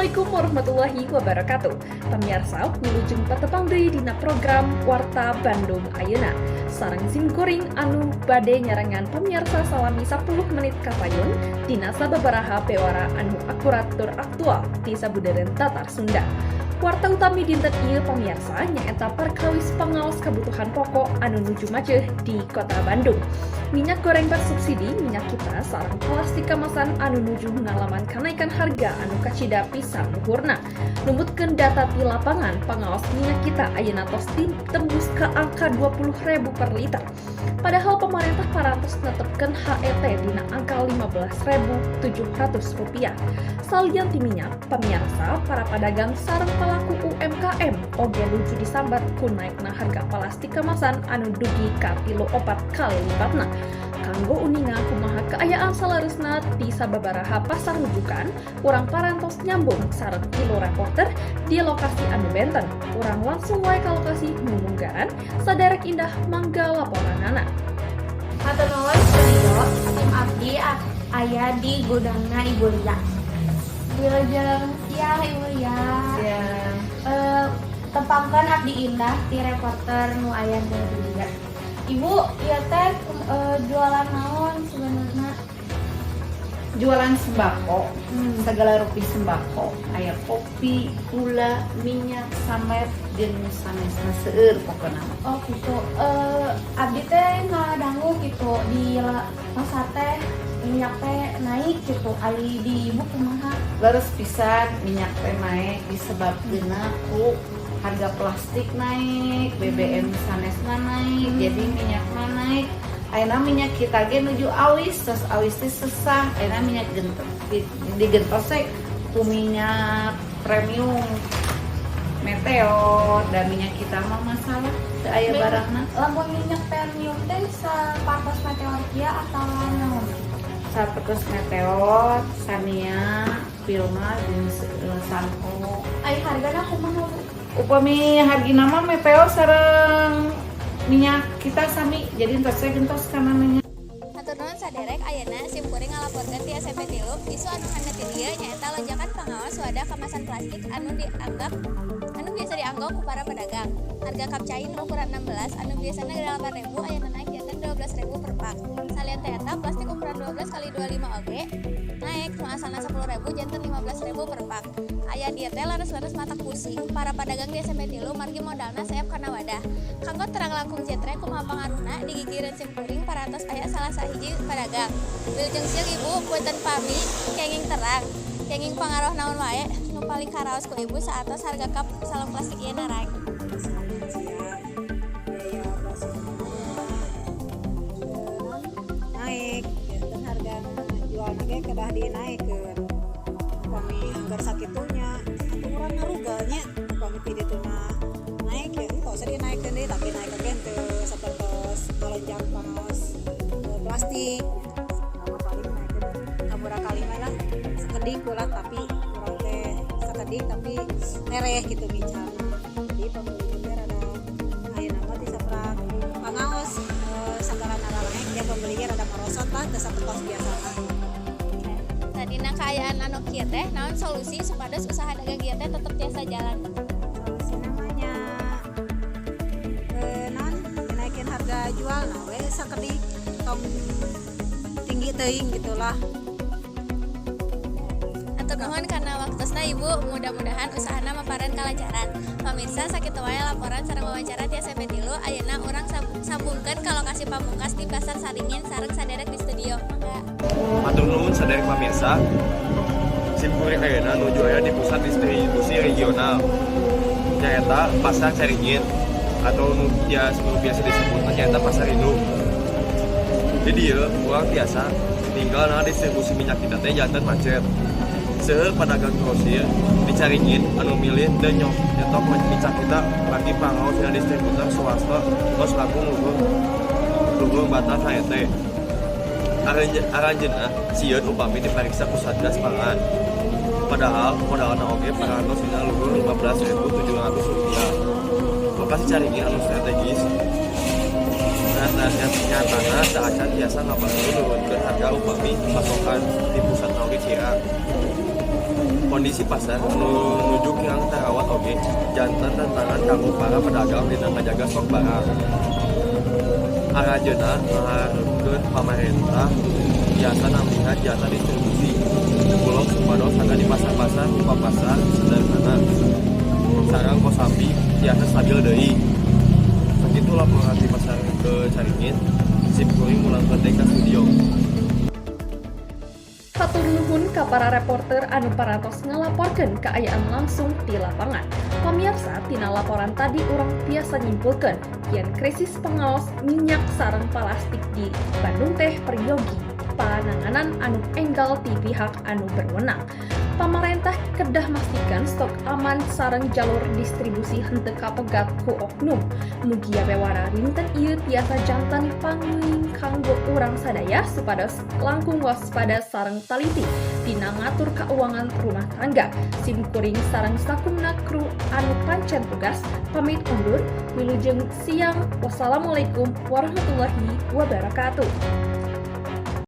Assalamualaikum warahmatullahi wabarakatuh. Pemirsa, wilujeng patepang deui dina program Warta Bandung Ayeuna. Sareng simkuring anu bade nyarengan pemirsa salami 10 menit kapayun dina sababaraha bewara anu akurat tur aktual di sabudeureun Tatar Sunda. Warta utami dinten ieu pamirsa nyaeta perkawis pangaos kebutuhan pokok anu nuju maceh di Kota Bandung. Minyak goreng bersubsidi, minyak kita sareng plastik kemasan anu nuju ngalaman kenaikan harga anu kacida pisan luhurna. Numbutkeun data di lapangan, pangaos minyak kita ayeuna tos tembus ke angka 20.000 per liter. Padahal pemerintah parantos netepkeun HET dina angka Rp15.700. Salian ti minyak, pamirsa, para pedagang sareng pelaku UMKM oge nuju disambat ku naikna harga plastik kemasan anu dugi ka 3 kali lipatna. Kanggo uninga kumaha keayaan salarusna di sababaraha pasar rujukan, urang parantos nyambung sareng kilo reporter di lokasi anu benten. Urang langsung wae ka lokasi mumunggaan, saderek indah mangga laporanana. Hatur nuhun studio, tim abdi aya di gudangna Ibu Lia. Wilujeng siang Ibu Lia. Siang. Tepangkeun abdi indah ti reporter nu aya di Ibu Lia. Ibu, ieu teh jualan naon sebenarnya? Jualan sembako, segala rupi sembako, aya kopi, gula, minyak, samet, jeung sanesna seueur pokona. Oh gitu. Abdi teh ngadangu gitu di pasar teh minyak teh naik gitu. Ari di ibu kumaha? Leres pisan minyak teh naik disebabkeunna ku harga plastik naik, BBM sanesna naik, jadi minyakna naik. Ayeuna minyak kita ge nuju awis, terus awis teh sesah. Ayeuna minyak digentos teh ku minyak premium Meteor dan minyak kita mah masalah teu aya barangna. Lamun minyak premium teh sapatos Meteor kieu atau naon? Sapatos Meteor, Sania, Pilma, jeung Sanho. Ai hargana kumaha? Upami hargina mah Meteor sareng minyak kita sami, jadi gentos kana minyak. Hatur nuhun saderek ayeuna simkuring ngalaporkeun ti SMP 3 isu anu handap di dieu nyaeta lonjakan pangaos wadah kemasan plastik anu biasa dianggap ku para pedagang. Harga kap cair ukuran 16 anu biasana 8.000 ayeuna naik jadi 12.000 per pak. Salieun teh eta plastik ukuran 12 x 25 oge naik nu asalna 10.000 janten 15.000 per pak. Aya dieu teh laras-laras mata pusing. Para pedagang di SMP 3 margi modalna saep kana wadah. Kanggo terang langkung jetre kumaha pangaruhna di gigireun simkuring parantos aya salah sahiji pedagang. Wilujeng siang Ibu, punten pami kenging terang. Kenging pangaruh naon wae nu paling karaos ku Ibu saatos harga kap salon plastik ieu naik. Naik, dan harga jualna ge kedah dinaikeun. Upami anggar sakitunya, atuh urang ngarugalnya. Upami ti dituna naik ya, tos dinaikeun deui tapi naik oge teu sapertos ngalonjang pangaos plastik. Sama paling naikeun kamura kali mah lah sakedik ulah tapi urang teh sakedik tapi nereh gitu micarna. Jadi pembeli teh rada ayeuna mah ti saprak pangaos sanggaran naik ya pembeli ge rada merosot lah teu sapertos biasana. Sadina kaayaan anu kieu teh naon solusi supados usaha dagang ieu teh tetep tiasa jalan? Solusi namanya non naikin harga jual nah we sakedik tong tinggi teuing gitulah. Hatur nuhun karena waktosna Ibu, mudah-mudahan usahana maparan kalajaran. Pamirsa sakitu wae laporan sareng wawancara ti SMP 3 ayeuna urang sambungkeun ka lokasi pamungkas di Pasar Saringin sareng saderek di studio. Mangga. Hatur nuhun saderek pamirsa. Simkuring ayeuna nuju aya di pusat distribusi regional. Nyaeta Pasar Saringin atau biasa disebut nyaeta Pasar Induk. Di dieu urang biasa tinggal na distribusi minyak kita teh janten macet. Seueur pedagang grosir dicaringin anu milih dan nyetok minyak kita bagi pangaos dan distributor swasta tos langkung luhur batas HET. Aranjeunna sieun upami dipariksa ku Satgas Pangan. Padahal modalna oge parantos dina luhur Rp15.700. Lokasi caringin anu strategis. Nyatana saacan biasa ngabantu nurunkeun harga upami pasokan di pusat oge Cirang. kondisi pasar menuju yang terawat oge jantan tantangan kanggo para pedagang dina ngajaga stok barang. Arajeuna ngahareukeun pamarentah biasa nambihan jasa distribusi bulog supados harga di pasar-pasar rupa pasar sederhana sareng kosambi biasa stabil deui. Sakitu laporan di pasar ke Caringin, Simkuring ulang ke studio. Hatur nuhun ka para reporter anu parantos ngalaporkeun kaayaan langsung di lapangan. Pamirsa, tina laporan tadi urang biasa nyimpulkeun yen krisis pengaos minyak sareng plastik di Bandung teh peryogi pananganan anu enggal ti pihak anu berwenang. Pamarentah kedah mastikan stok aman sareng jalur distribusi henteu kapegat ku oknum. Mugi bewara dinten ieu tiasa jantan panguing kanggo urang sadaya supados langkung waspada sareng taliti tina ngatur kauangan rumah tangga. Simkuring sareng sakumna kru anu pancen tugas pamit undur wilujeng siang. Wassalamualaikum warahmatullahi wabarakatuh.